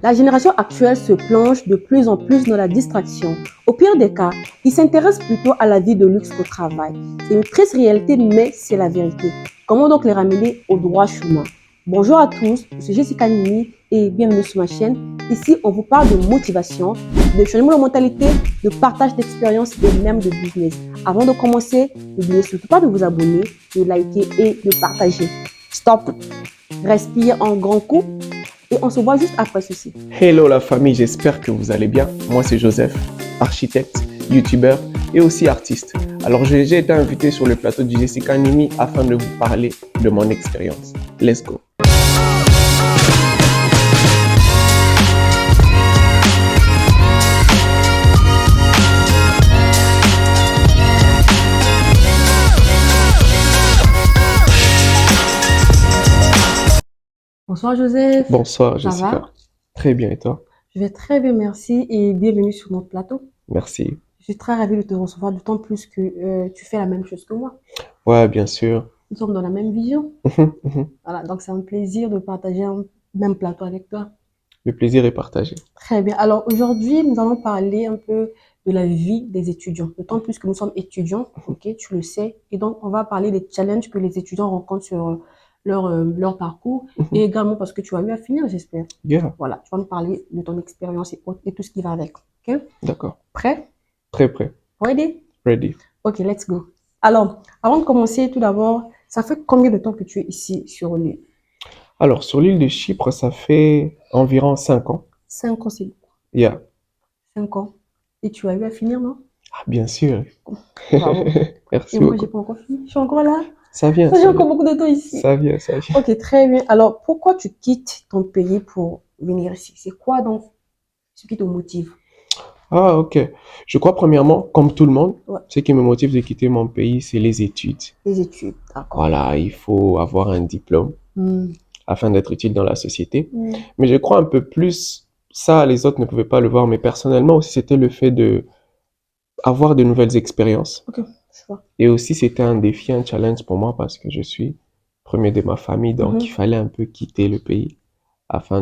La génération actuelle se plonge de plus en plus dans la distraction. Au pire des cas, ils s'intéressent plutôt à la vie de luxe qu'au travail. C'est une triste réalité, mais c'est la vérité. Comment donc les ramener au droit chemin? Bonjour à tous, je suis Jessica Nini et bienvenue sur ma chaîne. Ici, on vous parle de motivation, de changement de mentalité, de partage d'expériences et même de business. Avant de commencer, n'oubliez surtout pas de vous abonner, de liker et de partager. Stop, respire en grand coup et on se voit juste après ceci. Hello la famille, j'espère que vous allez bien. Moi c'est Joseph, architecte, youtubeur et aussi artiste. Alors j'ai été invité sur le plateau du Jessica Nimi afin de vous parler de mon expérience. Let's go. Bonsoir Joseph. Bonsoir Ça Jessica. va? Très bien et toi? Je vais très bien, merci et bienvenue sur notre plateau. Merci. Je suis très ravie de te recevoir, d'autant plus que tu fais la même chose que moi. Ouais, bien sûr. Nous sommes dans la même vision. Voilà, donc c'est un plaisir de partager un même plateau avec toi. Le plaisir est partagé. Très bien. Alors aujourd'hui, nous allons parler un peu de la vie des étudiants. D'autant plus que nous sommes étudiants, ok, tu le sais. Et donc, on va parler des challenges que les étudiants rencontrent sur leur parcours et également parce que tu as eu à finir, j'espère. Yeah, Voilà, tu vas nous parler de ton expérience et tout ce qui va avec. Ok? d'accord. Prêt? Très prêt. Ready? Ready. Ok, let's go. Alors, avant de commencer, tout d'abord, ça fait combien de temps que tu es ici sur l'île? Alors sur l'île de Chypre, ça fait environ 5 ans. 5 ans, c'est Yeah. 5 ans. Et tu as eu à finir, non? Ah, bien sûr. Bravo. Et Merci moi, j'ai beaucoup. pas encore fini. Je suis encore là. Ça vient, J'ai ça encore vient. beaucoup de temps ici. Ça vient, ça vient. Ok, très bien. Alors, pourquoi tu quittes ton pays pour venir ici? C'est quoi donc ce qui te motive? Ah, ok. Je crois premièrement, comme tout le monde, Ouais, ce qui me motive de quitter mon pays, c'est les études. les études, d'accord. Voilà, il faut avoir un diplôme Hmm, afin d'être utile dans la société. hmm, Mais je crois un peu plus, ça, les autres ne pouvaient pas le voir, mais personnellement aussi, c'était le fait de avoir de nouvelles expériences. ok, je vois. Et aussi, c'était un défi, un challenge pour moi parce que je suis premier de ma famille, donc il Mhm. fallait un peu quitter le pays afin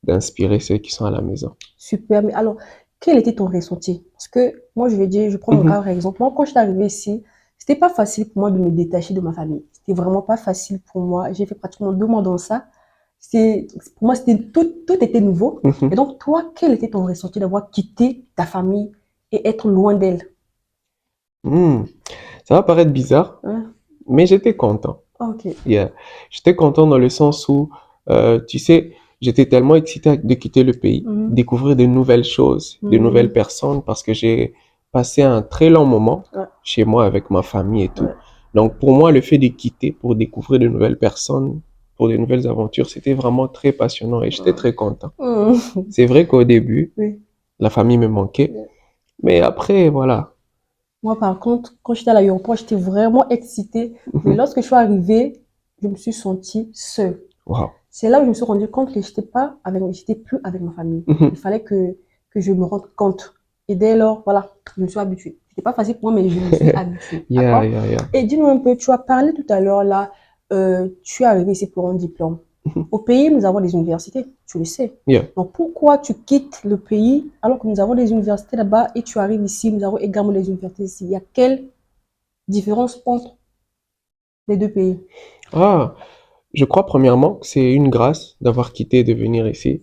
d'inspirer ceux qui sont à la maison. Super. Mais alors, quel était ton ressenti? Parce que moi, je vais dire, je prends mon cas Mhm, par exemple. Moi, quand je suis arrivée ici, c'était pas facile pour moi de me détacher de ma famille. C'était vraiment pas facile pour moi. J'ai fait pratiquement 2 mois dans ça. Pour moi, tout était nouveau. Et mhm. donc, toi, quel était ton ressenti d'avoir quitté ta famille et être loin d'elle? Hmm. Ça va paraître bizarre, Hein? mais j'étais content. Ok. Yeah. J'étais content dans le sens où, tu sais, j'étais tellement excité de quitter le pays, Mhm. découvrir de nouvelles choses, de nouvelles Mhm. personnes, parce que j'ai passé un très long moment Ouais, chez moi avec ma famille et tout. ouais. Donc pour moi, le fait de quitter pour découvrir de nouvelles personnes, pour de nouvelles aventures, c'était vraiment très passionnant et j'étais très content. Mhm. C'est vrai qu'au début, Oui. la famille me manquait, mais après, voilà. Moi, par contre, quand j'étais à l'aéroport, j'étais vraiment excitée. Mais lorsque je suis arrivée, je me suis sentie seule. Wow. C'est là où je me suis rendu compte que j'étais plus avec ma famille. Il fallait que je me rende compte. Et dès lors, voilà, je me suis habituée. C'était pas facile pour moi, mais je me suis habituée. Yeah, D'accord? yeah, yeah. Et dis-nous un peu, tu as parlé tout à l'heure là, tu es arrivé ici pour un diplôme. Au pays, nous avons des universités, tu le sais. Yeah. Donc pourquoi tu quittes le pays alors que nous avons des universités là-bas et tu arrives ici, nous avons également des universités ici. Il y a quelle différence entre les deux pays? Ah, je crois premièrement que c'est une grâce d'avoir quitté et de venir ici.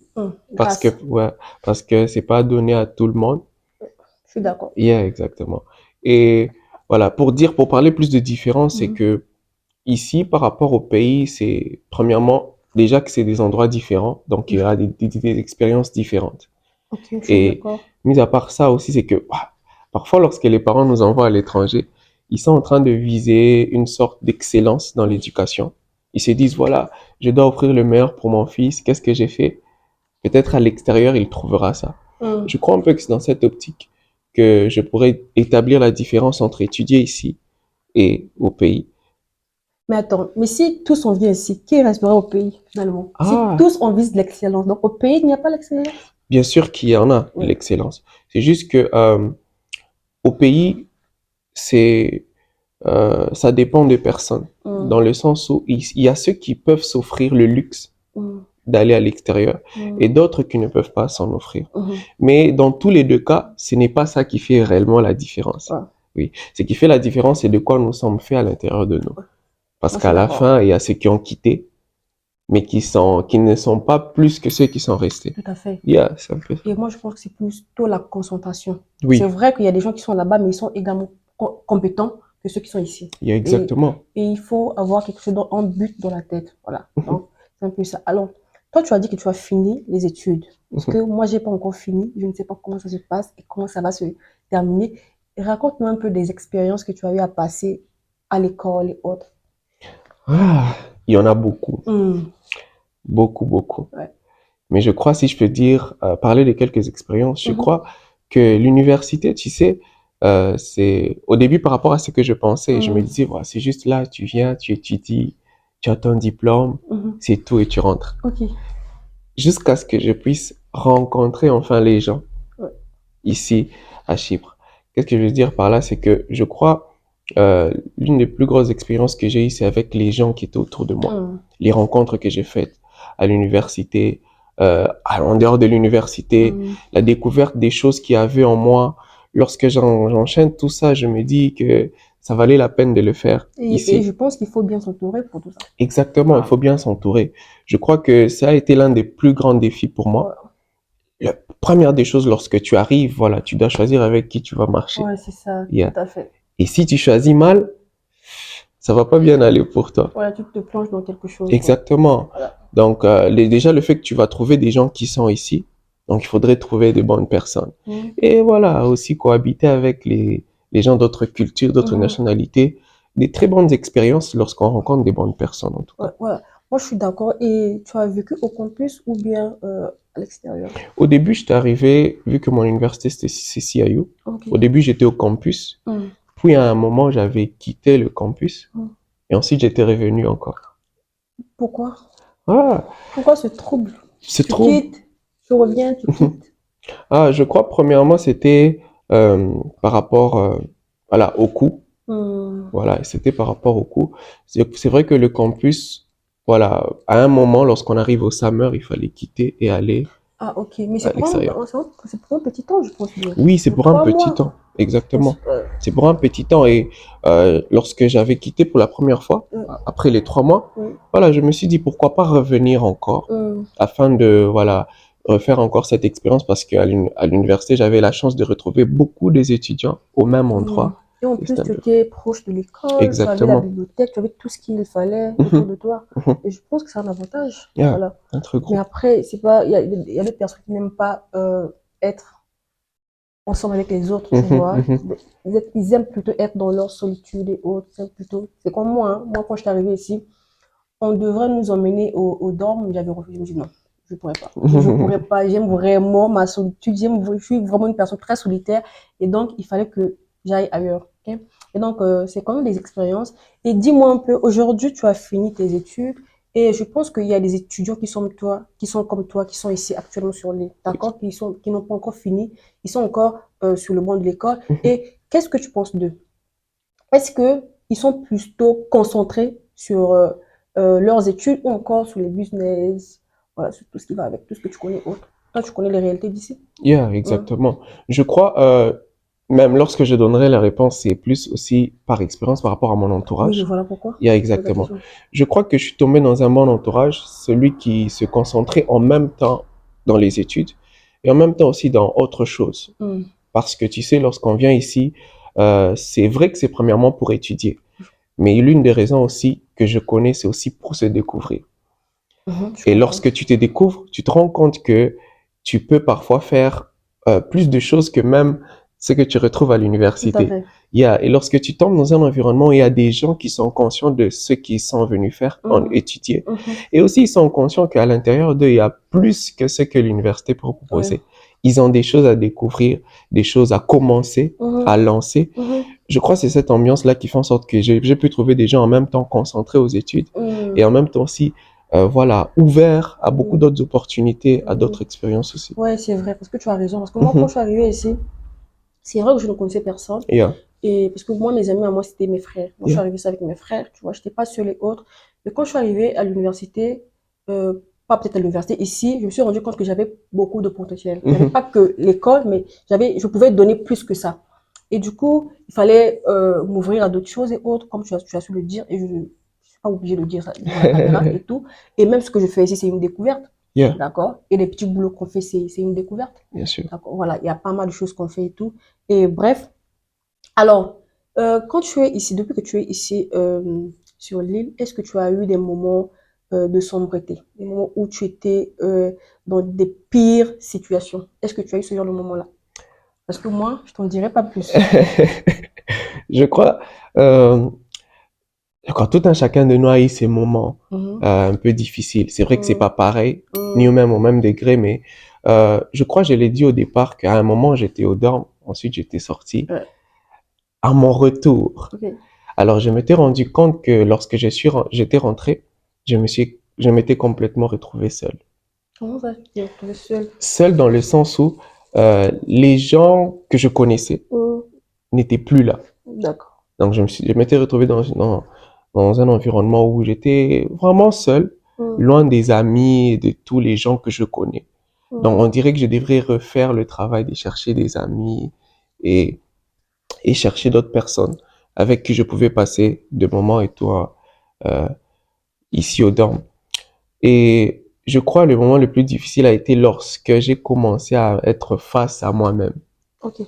Parce que, Grâce. ouais, parce que c'est pas donné à tout le monde. Je suis d'accord. Yeah, exactement. Et voilà, pour parler plus de différence, c'est Mhm. que ici, par rapport au pays, c'est premièrement déjà que c'est des endroits différents, donc il y aura des expériences différentes. Ok, je suis Et d'accord. mis à part ça aussi, c'est que parfois lorsque les parents nous envoient à l'étranger, ils sont en train de viser une sorte d'excellence dans Oui. l'éducation. Ils se disent, voilà, je dois offrir le meilleur pour mon fils, qu'est-ce que j'ai fait? Peut-être à l'extérieur, il trouvera ça. Mhm. Je crois un peu que c'est dans cette optique que je pourrais établir la différence entre étudier ici et au pays. Mais attends, mais si tous on vient ici, qui restera au pays finalement? Si Ah, tous on vise l'excellence, donc au pays, il n'y a pas l'excellence? bien sûr qu'il y en a de Oui. l'excellence. C'est juste que au pays, c'est ça dépend des personnes, dans Mhm. le sens où il y a ceux qui peuvent s'offrir le luxe Mhm. d'aller à l'extérieur et d'autres qui ne peuvent pas s'en offrir. Mais dans tous les deux cas, ce n'est pas ça qui fait réellement la différence. Ouais. Oui, ce qui fait la différence, c'est de quoi nous sommes faits à l'intérieur de nous. Parce Moi, je qu'à suis la d'accord. fin, il y a ceux qui ont quitté, mais qui ne sont pas plus que ceux qui sont restés. Tout à fait. Yeah, c'est un peu ça. Et moi, je pense que c'est plutôt la concentration. Oui, C'est vrai qu'il y a des gens qui sont là-bas, mais ils sont également compétents que ceux qui sont ici. il y a exactement. Et il faut avoir quelque chose en but dans la tête. Voilà. Donc, c'est un peu ça. Alors, toi, tu as dit que tu as fini les études. Parce que moi, j'ai pas encore fini. Je ne sais pas comment ça se passe et comment ça va se terminer. Raconte-moi un peu des expériences que tu as eu à passer à l'école et autres. Ah, il y en a beaucoup, Hmm. beaucoup, beaucoup. Ouais. Mais je crois, si je peux dire, parler de quelques expériences, je Mhm. crois que l'université, tu sais, c'est au début par rapport à ce que je pensais, je me disais, voilà, c'est juste là, tu viens, tu étudies, tu as ton diplôme, Mhm. c'est tout et tu rentres. Ok. Jusqu'à ce que je puisse rencontrer enfin les gens Ouais. ici à Chypre. Qu'est-ce que je veux dire par là, c'est que je crois l'une des plus grosses expériences que j'ai eues, c'est avec les gens qui étaient autour de moi, Hmm. les rencontres que j'ai faites à l'université, en dehors de l'université, Hmm. la découverte des choses qu'il y avait en moi. Lorsque j'enchaîne tout ça, je me dis que ça valait la peine de le faire Et ici. je pense qu'il faut bien s'entourer pour tout ça. Exactement, il faut bien s'entourer. Je crois que ça a été l'un des plus grands défis pour moi. Ouais. La première des choses, lorsque tu arrives, voilà, tu dois choisir avec qui tu vas marcher. Ouais, c'est ça, Yeah. tout à fait. Et si tu choisis mal, ça va pas bien aller pour toi. Voilà, tu te plonges dans quelque chose. Exactement. Voilà. Donc, déjà, le fait que tu vas trouver des gens qui sont ici, donc il faudrait trouver des bonnes personnes. Et voilà, aussi cohabiter avec les gens d'autres cultures, d'autres nationalités, des très bonnes expériences lorsqu'on rencontre des bonnes personnes, en tout Ouais, cas. ouais. Moi, je suis d'accord. Et tu as vécu au campus ou bien à l'extérieur? Au début, j'étais arrivé, vu que mon université c'était CCIU, Ok. au début j'étais au campus, Hmm. puis à un moment j'avais quitté le campus, Hmm. et ensuite j'étais revenu encore. Pourquoi? Ah, Pourquoi ce trouble? c'est Tu trop. quittes, tu reviens, tu quittes. Ah, je crois premièrement c'était par rapport voilà, au coût. Hmm. Voilà, et c'était par rapport au coût. C'est vrai que le campus, voilà, à un moment, lorsqu'on arrive au summer, il fallait quitter et aller Ah, ok. Mais à l'extérieur. c'est pour un petit temps, je pense bien. Oui, c'est Pour pour un trois petit mois. temps, Je pense. exactement. C'est pour un petit temps. Et lorsque j'avais quitté pour la première fois, après les 3 mois, Hmm. voilà, je me suis dit pourquoi pas revenir encore Hmm. afin de, voilà, refaire encore cette expérience parce qu'à l'université, j'avais la chance de retrouver beaucoup des étudiants au même Hmm. endroit. Et en Et plus, c'était un tu peu... étais proche de l'école, tu avais la Exactement. bibliothèque, tu avais tout ce qu'il fallait autour Mhm, de toi. mhm. Et je pense que c'est un avantage. Yeah, Voilà. un truc Mais gros. après, c'est pas, il y a des personnes qui n'aiment pas être ensemble avec les autres, tu Mhm, vois. mhm. Ils aiment plutôt être dans leur solitude et autres. Ils aiment plutôt, c'est comme moi, hein. Moi, quand je suis arrivée ici, on devrait nous emmener au dorm. J'avais refusé. Je me dis non, je pourrais pas. Je pourrais pas. J'aime vraiment ma solitude. Je suis vraiment une personne très solitaire. Et donc, il fallait que j'aille ailleurs. Ok. Et donc, c'est quand même des expériences. Et dis-moi un peu, aujourd'hui, tu as fini tes études. Et je pense qu'il y a des étudiants qui sont comme toi, qui sont ici actuellement sur l'île, d'accord, qui n'ont pas encore fini, ils sont encore sur le banc de l'école. Et qu'est-ce que tu penses d'eux? Est-ce que ils sont plutôt concentrés sur leurs études ou encore sur les business, voilà, sur tout ce qui va avec, tout ce que tu connais autre. Toi, tu connais les réalités d'ici? Yeah, Hum. exactement. Je crois, même lorsque je donnerai la réponse, c'est plus aussi par expérience par rapport à mon Oui, entourage. voilà pourquoi Yeah, je pose la exactement. question. Je crois que je suis tombé dans un bon entourage, celui qui se concentrait en même temps dans les études et en même temps aussi dans autre chose. Hum. Parce que tu sais, lorsqu'on vient ici, c'est vrai que c'est premièrement pour étudier. Mais l'une des raisons aussi que je connais, c'est aussi pour se découvrir. Je Et comprends. lorsque tu te découvres, tu te rends compte que tu peux parfois faire plus de choses que même ce que tu retrouves à Tout à l'université. fait. Et lorsque tu tombes dans un environnement où il y a des gens qui sont conscients de ce qu'ils sont venus faire, en Hum. étudier, Mhm. et aussi ils sont conscients qu'à l'intérieur d'eux, il y a plus que ce que l'université peut Ouais. proposer. Ils ont des choses à découvrir, des choses à commencer, à Mhm. lancer. Mhm. Je crois que c'est cette ambiance-là qui fait en sorte que j'ai pu trouver des gens en même temps concentrés aux études et Hum. en même temps aussi, voilà, ouverts à beaucoup Hum. d'autres opportunités, à Hum. d'autres expériences aussi. Ouais, c'est vrai, parce que tu as raison. Parce que moi, quand je Mhm. suis arrivée ici, c'est vrai que je ne connaissais personne. Yeah, Et parce que moi, mes amis à moi, c'était mes frères. Moi, je suis yeah. arrivée ici avec mes frères, tu vois, je n'étais pas seule et autres. Mais quand je suis arrivée à l'université, pas peut-être à l'université, ici, je me suis rendu compte que j'avais beaucoup de potentiel. J'avais pas que l'école, mais je pouvais donner plus que ça. Et du coup, il fallait m'ouvrir à d'autres choses et autres, comme tu as su le dire, et je ne suis pas obligée de le dire ça devant la caméra et tout. Et même ce que je fais ici, c'est une découverte. Yeah, D'accord? Et les petits boulots qu'on fait, c'est une découverte. bien sûr. D'accord? Voilà, il y a pas mal de choses qu'on fait et tout. Et bref, alors, quand tu es ici, depuis que tu es ici sur l'île, est-ce que tu as eu des moments de sombreté, des moments où tu étais dans des pires situations? Est-ce que tu as eu ce genre de moment-là? Parce que moi, je t'en dirai pas plus. Je crois, euh, quand tout un chacun de nous a eu ses moments Mhm, un peu difficiles. C'est vrai que c'est mhm, pas pareil, ni mhm. au même degré, mais je crois, je l'ai dit au départ, qu'à un moment, j'étais au dorm, ensuite j'étais sorti. Ouais, À mon retour, ok. alors je m'étais rendu compte que lorsque j'étais rentré, je m'étais complètement retrouvé seul. Comment ça, tu t'es retrouvée seule? Seul dans le sens où les gens que je connaissais Mhm, n'étaient plus là. d'accord. Donc je m'étais retrouvé dans un environnement où j'étais vraiment seul, Mhm, loin des amis et de tous les gens que je connais. Donc mhm, on dirait que je devrais refaire le travail de chercher des amis et, et chercher d'autres personnes avec qui je pouvais passer de moments et tout euh, ici au dorm. Et je crois le moment le plus difficile a été lorsque j'ai commencé à être face à moi-même. ok.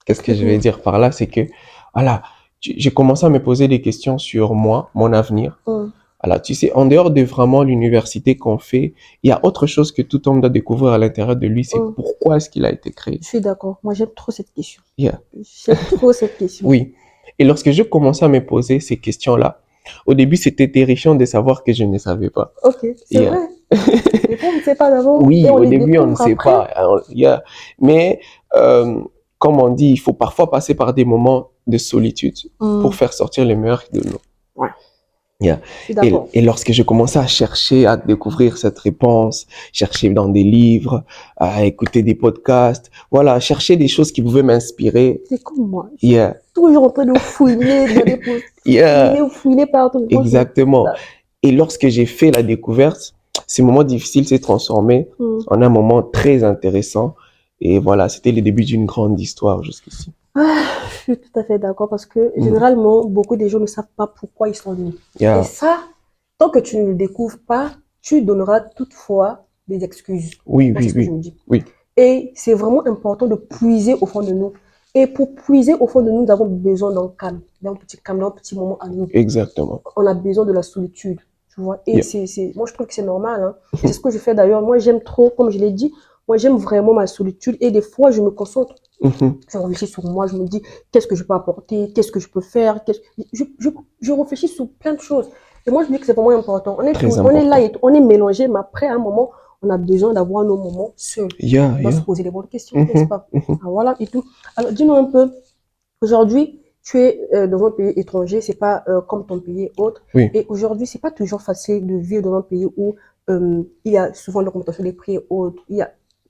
Qu'est-ce que je vais Explique-moi. dire par là? C'est que, voilà, j'ai commencé à me poser des questions sur moi, mon avenir. Mhm, Voilà, tu sais, en dehors de vraiment l'université qu'on fait, il y a autre chose que tout homme doit découvrir à l'intérieur de lui, c'est mhm. pourquoi est-ce qu'il a été créé. Je suis d'accord. Moi, j'aime trop cette question. Yeah. J'aime trop cette question. Oui. Et lorsque je commençais à me poser ces questions-là, au début, c'était terrifiant de savoir que je ne savais pas. Ok, c'est Yeah. vrai. Des fois, on ne sait pas d'abord et Oui, on au les début, on ne découvre sait après. pas. Alors, mais, euh, comme on dit, il faut parfois passer par des moments de solitude pour Hmm, faire sortir le meilleur de nous. ouais, Yeah. je suis d'accord. Et lorsque je commençais à chercher, à découvrir cette réponse, chercher dans des livres, à écouter des podcasts, voilà, chercher des choses qui pouvaient m'inspirer. C'est comme moi. Je suis Yeah, toujours en train de fouiner dans des posts, yeah, fouiner partout. Moi, exactement. là, Et lorsque j'ai fait la découverte, ces moments difficiles s'est transformé hmm. en un moment très intéressant. Et voilà, c'était le début d'une grande histoire jusqu'ici. Ah, je suis tout à fait d'accord parce que Mm. généralement, beaucoup de gens ne savent pas pourquoi ils sont nés. Et Yeah. ça, tant que tu ne le découvres pas, tu donneras toutefois des excuses. Oui, Moi, c'est oui, ce que je oui, me dis. oui, Et c'est vraiment important de puiser au fond de nous. Et pour puiser au fond de nous, nous avons besoin d'un calme, d'un petit moment à nous. exactement. On a besoin de la solitude, tu vois. Et Yeah. moi, je trouve que c'est normal, hein. Et c'est ce que je fais d'ailleurs. Moi, j'aime trop, comme je l'ai dit, moi, j'aime vraiment ma solitude. Et des fois, je me concentre, Mhm. je réfléchis sur moi, je me dis, qu'est-ce que je peux apporter, qu'est-ce que je peux faire, je réfléchis sur plein de choses. Et moi, je me dis que c'est vraiment important. Très On est là, important. et on est mélangé, mais après, à un moment, on a besoin d'avoir nos moments seuls. Yeah, On doit se yeah. poser les bonnes questions, n'est-ce Mhm, pas? mhm. Ah, voilà, et tout. Alors, dis-nous un peu, aujourd'hui, tu es dans un pays étranger, c'est pas comme ton pays autre. Oui, Et aujourd'hui, c'est pas toujours facile de vivre dans un pays où il y a souvent l'augmentation des prix et autres.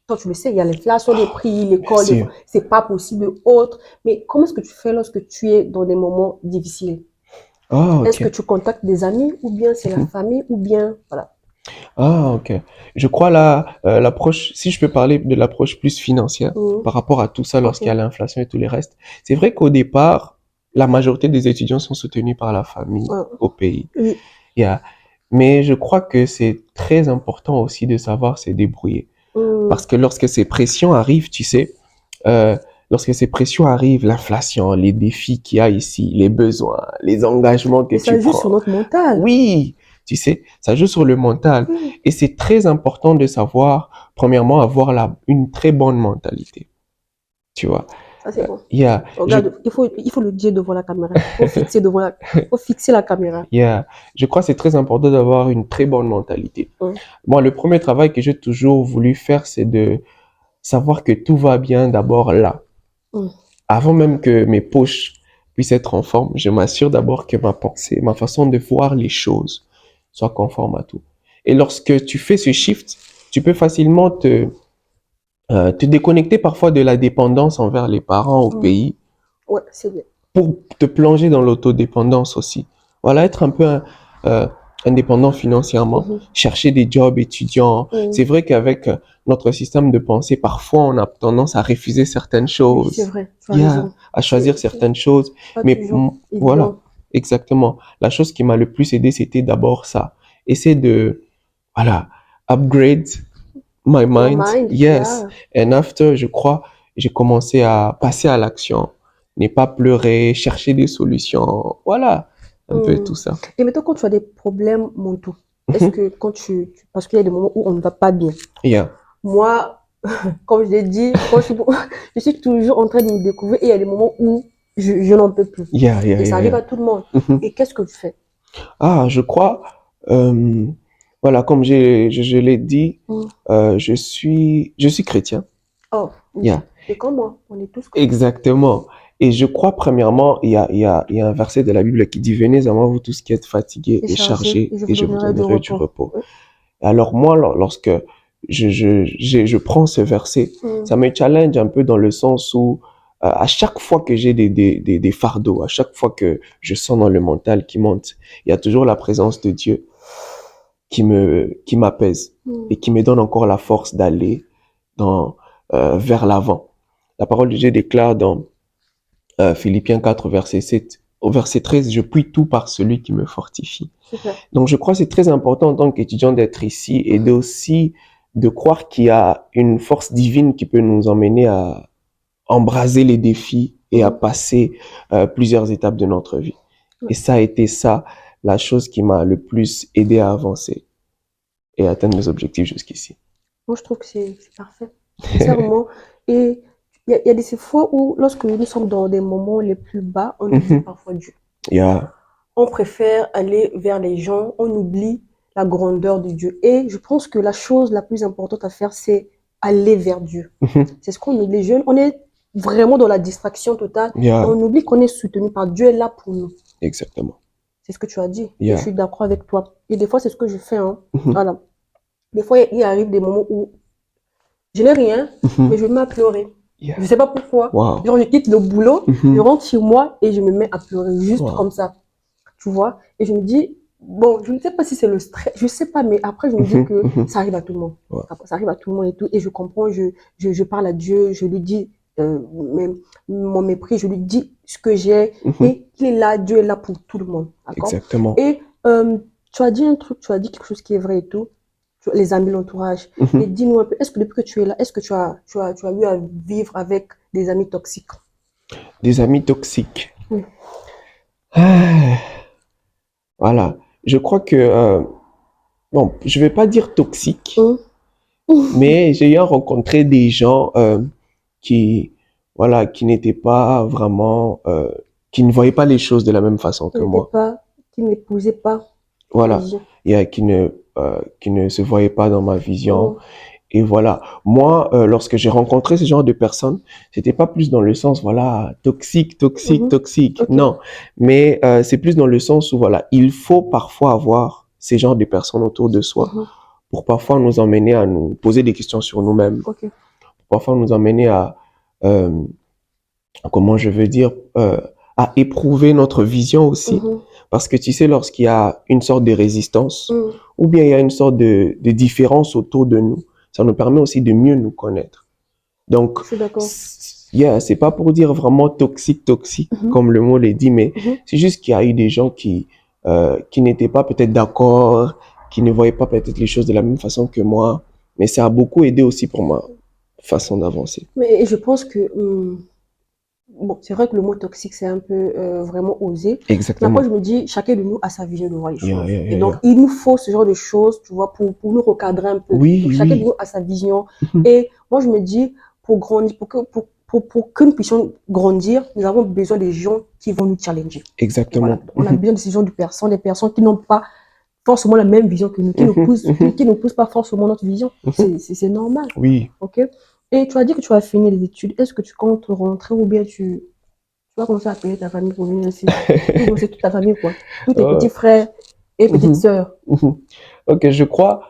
Toi, tu le sais, il y a l'inflation des prix, bien l'école, sûr. c'est pas possible autre. Mais comment est-ce que tu fais lorsque tu es dans des moments difficiles? Ah, Est-ce ok. que tu contactes des amis ou bien c'est la Mhm. famille ou bien, voilà. Ah, ok. Je crois là, l'approche, si je peux parler de l'approche plus financière Mhm. par rapport à tout ça Ok. lorsqu'il y a l'inflation et tout le reste, c'est vrai qu'au départ, la majorité des étudiants sont soutenus par la famille Ouais. au pays. Oui. Yeah. Mais je crois que c'est très important aussi de savoir se débrouiller. Mhm. Parce que lorsque ces pressions arrivent, tu sais, euh, lorsque ces pressions arrivent, l'inflation, les défis qu'il y a ici, les besoins, les engagements que Et ça tu joue sur prends, notre mental. oui, tu sais, ça joue sur le mental. Oui. Et c'est très important de savoir, premièrement, avoir une très bonne mentalité. Tu vois, Ça, c'est bon. il y a, Regarde, il faut le dire devant la caméra. Faut fixer la caméra. je crois que c'est très important d'avoir une très bonne mentalité. Hum, Moi, le premier travail que j'ai toujours voulu faire, c'est de savoir que tout va bien d'abord là. hum. Avant même que mes poches puissent être en forme, je m'assure d'abord que ma pensée, ma façon de voir les choses soit conforme à tout. Et lorsque tu fais ce shift, tu peux facilement te déconnecter parfois de la dépendance envers les parents au Hum. pays Ouais, c'est bien. pour te plonger dans l'autodépendance aussi. Voilà, être un peu indépendant financièrement, chercher des jobs étudiants. C'est vrai qu'avec notre système de pensée, parfois on a tendance à refuser certaines Oui, choses, c'est vrai, tu as raison. à choisir certaines choses. Pas Mais toujours voilà, évident. exactement. La chose qui m'a le plus aidé, c'était d'abord ça. Essayer de, voilà, upgrade my Your mind. mind, Yes. And after, je crois, j'ai commencé à passer à l'action. Ne pas pleurer, chercher des solutions. Voilà, un peu tout ça. Et maintenant, quand tu as des problèmes mentaux, est-ce que quand parce qu'il y a des moments où on ne va pas bien. Yeah. Moi, comme je l'ai dit, je suis toujours en train de me découvrir et il y a des moments où je n'en peux plus. Et ça arrive à tout le monde. Et qu'est-ce que tu fais? Ah, je crois, voilà, comme je l'ai dit, je suis chrétien. Oh, oui. Yeah. Et comme moi, on est tous chrétiens. Exactement. Et je crois, premièrement, il y a un verset de la Bible qui dit, venez à moi, vous tous qui êtes fatigués et chargés, et je vous donnerai du repos. Oui. Alors moi, lorsque je prends ce verset, ça me challenge un peu dans le sens où à chaque fois que j'ai des fardeaux, à chaque fois que je sens dans le mental qui monte, il y a toujours la présence de Dieu qui m'apaise et qui me donne encore la force d'aller vers l'avant. La parole de Dieu déclare dans Philippiens 4, verset 7, au verset 13, je puis tout par celui qui me fortifie. Super. Donc, je crois que c'est très important en tant qu'étudiant d'être ici et aussi de croire qu'il y a une force divine qui peut nous emmener à embraser les défis et à passer plusieurs étapes de notre vie. Et ça a été ça, la chose qui m'a le plus aidé à avancer et à atteindre mes objectifs jusqu'ici. Moi, je trouve que c'est parfait. Sincèrement. Et il y a ces fois où, lorsque nous sommes dans des moments les plus bas, on oublie parfois Dieu. Yeah. On préfère aller vers les gens, on oublie la grandeur de Dieu. Et je pense que la chose la plus importante à faire, c'est aller vers Dieu. C'est ce qu'on oublie. Les jeunes, on est vraiment dans la distraction totale. Yeah. On oublie qu'on est soutenu par Dieu, est là pour nous. Exactement. C'est ce que tu as dit. Yeah. Et je suis d'accord avec toi. Et des fois, c'est ce que je fais. Voilà. Des fois, il arrive des moments où je n'ai rien, mais je me mets à pleurer. Yeah. Je ne sais pas pourquoi. Wow. Genre, je quitte le boulot, je rentre chez moi et je me mets à pleurer juste comme ça. Tu vois? Et je me dis, bon, je ne sais pas si c'est le stress, je ne sais pas, mais après, je me dis que ça arrive à tout le monde. Ça arrive à tout le monde et tout. Et je comprends, je parle à Dieu, je lui dis mon mépris, je lui dis ce que j'ai. Et il est là, Dieu est là pour tout le monde. Exactement. Et tu as dit un truc, tu as dit quelque chose qui est vrai et tout. Les amis, l'entourage. Et dis-nous un peu, est-ce que depuis que tu es là, est-ce que tu as eu à vivre avec des amis toxiques? Des amis toxiques. Oui. Voilà. Je crois que, bon, je vais pas dire toxique, mais j'ai eu à rencontrer des gens qui, voilà, qui n'étaient pas vraiment, qui ne voyaient pas les choses de la même façon que moi. Qui n'épousaient pas. Voilà. Qui ne se voyaient pas dans ma vision. Et voilà, moi, lorsque j'ai rencontré ce genre de personnes, c'était pas plus dans le sens, voilà, toxique. Okay. Non, mais c'est plus dans le sens où, voilà, il faut parfois avoir ces genres de personnes autour de soi pour parfois nous emmener à nous poser des questions sur nous-mêmes. Pour parfois nous emmener à, comment je veux dire, à éprouver notre vision aussi. Parce que tu sais, lorsqu'il y a une sorte de résistance, ou bien il y a une sorte de différence autour de nous, ça nous permet aussi de mieux nous connaître. Donc, c'est pas pour dire vraiment toxique, comme le mot l'a dit, mais c'est juste qu'il y a eu des gens qui n'étaient pas peut-être d'accord, qui ne voyaient pas peut-être les choses de la même façon que moi, mais ça a beaucoup aidé aussi pour ma façon d'avancer. Mais je pense que, bon, c'est vrai que le mot toxique, c'est un peu vraiment osé. Exactement. Mais après, je me dis, chacun de nous a sa vision de voir les choses. Et donc, il nous faut ce genre de choses, tu vois, pour nous recadrer un peu. Donc, chacun de nous a sa vision. Et moi, je me dis, pour grandir, pour que nous puissions grandir, nous avons besoin des gens qui vont nous challenger. Exactement. Voilà. On a besoin de ces gens des personnes qui n'ont pas forcément la même vision que nous, qui ne poussent pas forcément notre vision. C'est normal. Oui. Ok. Et tu as dit que tu as fini les études. Est-ce que tu comptes rentrer ou bien tu vas commencer à payer ta famille pour venir ici? C'est toute ta famille, quoi. Tous tes petits frères et petites sœurs. Ok, je crois,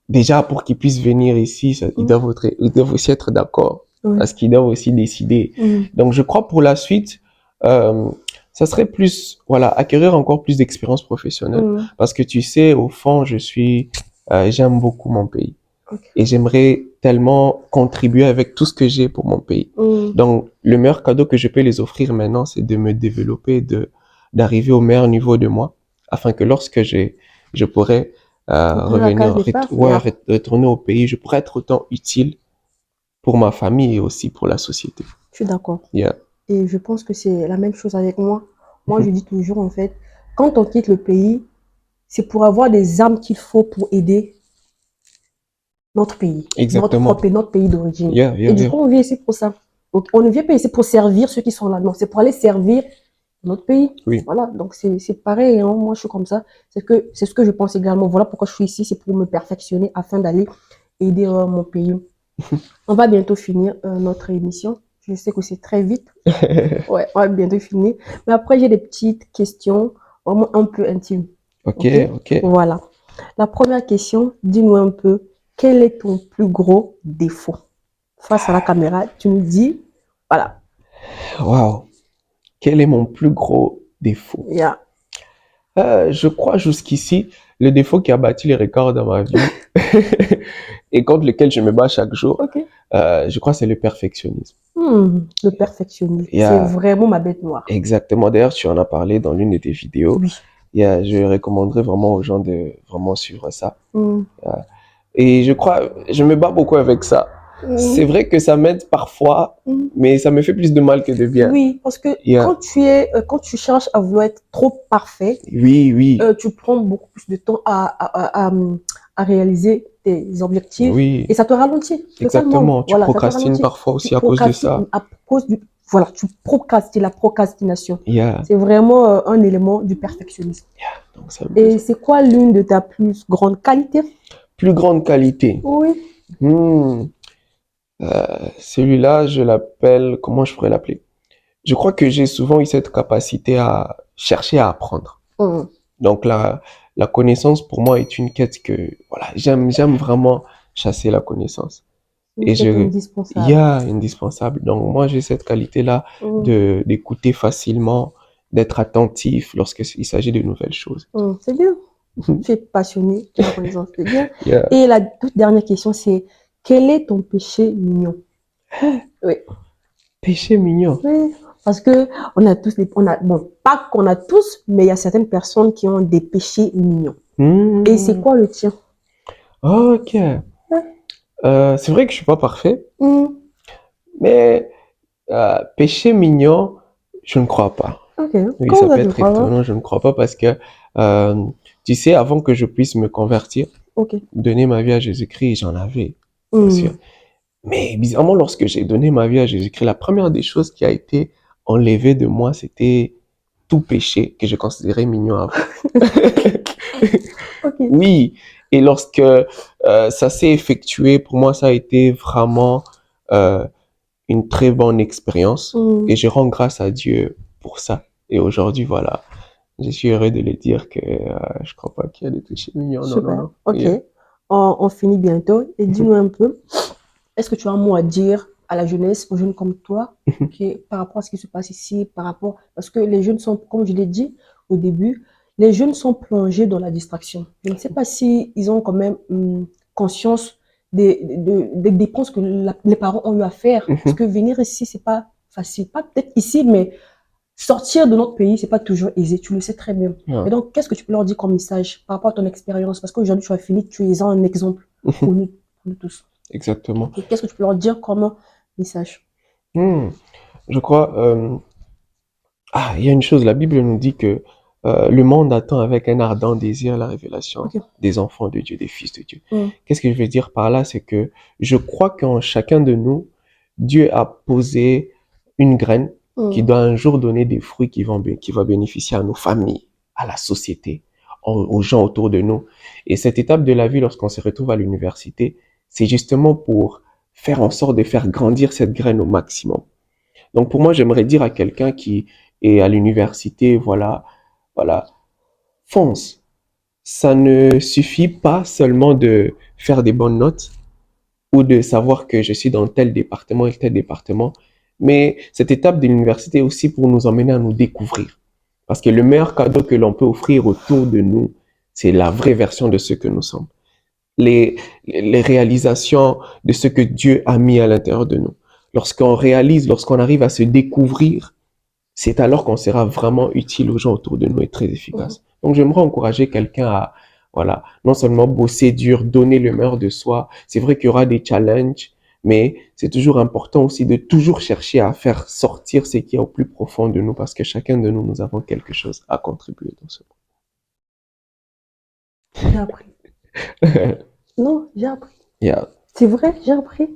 déjà, pour qu'ils puissent venir ici, ils doivent aussi être d'accord. Parce qu'ils doivent aussi décider. Donc, je crois pour la suite, ça serait plus, voilà, acquérir encore plus d'expérience professionnelle. Parce que tu sais, au fond, j'aime beaucoup mon pays. Ok. Et j'aimerais tellement contribuer avec tout ce que j'ai pour mon pays. Donc, le meilleur cadeau que je peux les offrir maintenant, c'est de me développer, d'arriver au meilleur niveau de moi, afin que lorsque je pourrais Ouvrir la case départ. retourner au pays, je pourrais être autant utile pour ma famille et aussi pour la société. Je suis d'accord. Yeah. Et je pense que c'est la même chose avec moi. Moi, je dis toujours, en fait, quand on quitte le pays, c'est pour avoir des armes qu'il faut pour aider notre pays, notre Exactement. propre pays, notre pays d'origine. Yeah, Et du coup, on vient ici pour ça. Donc, on ne vient pas ici pour servir ceux qui sont là. Non, c'est pour aller servir notre pays. Oui. Voilà, donc c'est pareil. Hein. Moi, je suis comme ça. C'est ce que je pense également. Voilà pourquoi je suis ici. C'est pour me perfectionner afin d'aller aider mon pays. On va bientôt finir notre émission. Je sais que c'est très vite. Ouais, on va bientôt finir. Mais après, j'ai des petites questions vraiment un peu intimes. Ok. Voilà. La première question, dis-nous un peu, quel est ton plus gros défaut? Face à la caméra, tu nous dis, voilà. Wow. Quel est mon plus gros défaut? Yeah. Je crois jusqu'ici, le défaut qui a battu les records dans ma vie et contre lequel je me bats chaque jour, Ok. je crois que c'est le perfectionnisme. Le perfectionnisme, c'est vraiment ma bête noire. Exactement. D'ailleurs, tu en as parlé dans l'une de tes vidéos. Oui. Je recommanderais vraiment aux gens de vraiment suivre ça. Et je crois, je me bats beaucoup avec ça. C'est vrai que ça m'aide parfois, mais ça me fait plus de mal que de bien. Oui, parce que quand tu cherches à vouloir être trop parfait, tu prends beaucoup plus de temps à réaliser tes objectifs et ça te ralentit. Exactement, tu procrastines parfois aussi à cause de ça. Voilà, tu procrastines, la procrastination. Yeah. C'est vraiment un élément du perfectionnisme. Yeah. Donc, et c'est quoi l'une de ta plus grandes qualités? Plus grande qualité? Oui. Celui-là, je l'appelle, comment je pourrais l'appeler? Je crois que j'ai souvent eu cette capacité à chercher à apprendre. Donc la connaissance pour moi est une quête que voilà, j'aime vraiment chasser la connaissance. Indispensable. Donc moi j'ai cette qualité-là d'écouter facilement, d'être attentif lorsqu'il s'agit de nouvelles choses. C'est bien. Tu es passionné de la connaissance, c'est bien. Et la toute dernière question, c'est quel est ton péché mignon? Oui. Péché mignon? Oui. Parce que on a tous bon, pas qu'on a tous, mais il y a certaines personnes qui ont des péchés mignons. Et c'est quoi le tien? Ok. C'est vrai que je suis pas parfait, mais péché mignon, je ne crois pas. Okay. Oui, ça peut être étonnant, je ne crois pas parce que tu sais, avant que je puisse me convertir, donner ma vie à Jésus-Christ, j'en avais, bien sûr. Mais bizarrement, lorsque j'ai donné ma vie à Jésus-Christ, la première des choses qui a été enlevée de moi, c'était tout péché que je considérais mignon avant. Oui, et lorsque ça s'est effectué, pour moi, ça a été vraiment une très bonne expérience. Et je rends grâce à Dieu pour ça. Et aujourd'hui, voilà, je suis heureux de le dire que je crois pas qu'il y a des péchés mignons. Non. Ok, on finit bientôt. Et dis-nous un peu, est-ce que tu as un mot à dire à la jeunesse, aux jeunes comme toi, par rapport à ce qui se passe ici, parce que les jeunes sont, comme je l'ai dit au début, les jeunes sont plongés dans la distraction. Je ne sais pas si ils ont quand même conscience des dépenses que les parents ont eu à faire. Parce que venir ici, c'est pas facile. Pas peut-être ici, mais sortir de notre pays, c'est pas toujours aisé. Tu le sais très bien. Et donc, qu'est-ce que tu peux leur dire comme message par rapport à ton expérience? Parce qu'aujourd'hui, tu as fini, tu es un exemple pour nous tous. Exactement. Et qu'est-ce que tu peux leur dire comme message? Je crois, il y a une chose, la Bible nous dit que le monde attend avec un ardent désir la révélation des enfants de Dieu, des fils de Dieu. Qu'est-ce que je veux dire par là? C'est que je crois qu'en chacun de nous, Dieu a posé une graine qui doit un jour donner des fruits qui va bénéficier à nos familles, à la société, aux gens autour de nous. Et cette étape de la vie, lorsqu'on se retrouve à l'université, c'est justement pour faire en sorte de faire grandir cette graine au maximum. Donc pour moi, j'aimerais dire à quelqu'un qui est à l'université, voilà, fonce. Ça ne suffit pas seulement de faire des bonnes notes ou de savoir que je suis dans tel département et tel département, mais cette étape de l'université est aussi pour nous emmener à nous découvrir. Parce que le meilleur cadeau que l'on peut offrir autour de nous, c'est la vraie version de ce que nous sommes. Les réalisations de ce que Dieu a mis à l'intérieur de nous. Lorsqu'on réalise, lorsqu'on arrive à se découvrir, c'est alors qu'on sera vraiment utile aux gens autour de nous et très efficace. Donc, j'aimerais encourager quelqu'un à, voilà, non seulement bosser dur, donner le meilleur de soi. C'est vrai qu'il y aura des challenges, mais c'est toujours important aussi de toujours chercher à faire sortir ce qui est au plus profond de nous parce que chacun de nous, nous avons quelque chose à contribuer dans ce J'ai appris. monde. Non, j'ai appris. Yeah, C'est vrai, j'ai appris.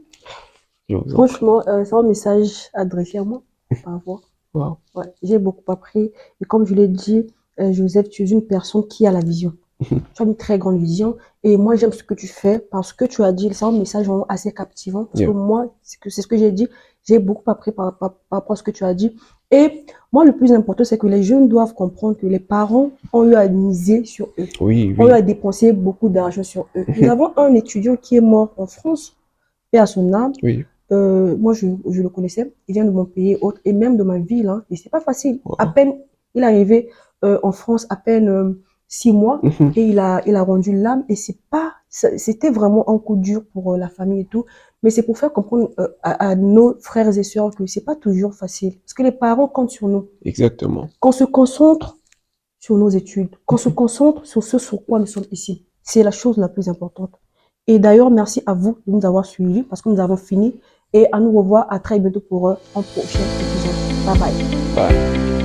je vous en prie. Franchement, c'est un message adressé à moi, par rapport. Wow. Ouais, j'ai beaucoup appris. Et comme je l'ai dit, Joseph, tu es une personne qui a la vision. Tu as une très grande vision. Et moi, j'aime ce que tu fais parce que tu as dit, c'est un message vraiment assez captivant. Parce Yeah. que moi, c'est ce que j'ai dit. J'ai beaucoup appris par rapport à ce que tu as dit. Et moi, le plus important, c'est que les jeunes doivent comprendre que les parents ont eu à miser sur eux. Oui, Ont eu oui. à dépenser beaucoup d'argent sur eux. Nous avons un étudiant qui est mort en France, paix à son âme. Oui. Moi, je le connaissais. Il vient de mon pays autre et même de ma ville. Hein, et c'est pas facile. Wow. À peine, il est arrivé en France à peine 6 mois et il a rendu l'âme. Et c'était vraiment un coup dur pour la famille et tout. Mais c'est pour faire comprendre à nos frères et sœurs que c'est pas toujours facile. Parce que les parents comptent sur nous. Exactement. Qu'on se concentre sur nos études, qu'on se concentre sur ce sur quoi nous sommes ici. C'est la chose la plus importante. Et d'ailleurs, merci à vous de nous avoir suivis parce que nous avons fini. Et à nous revoir à très bientôt pour un prochain épisode. Bye bye. Bye.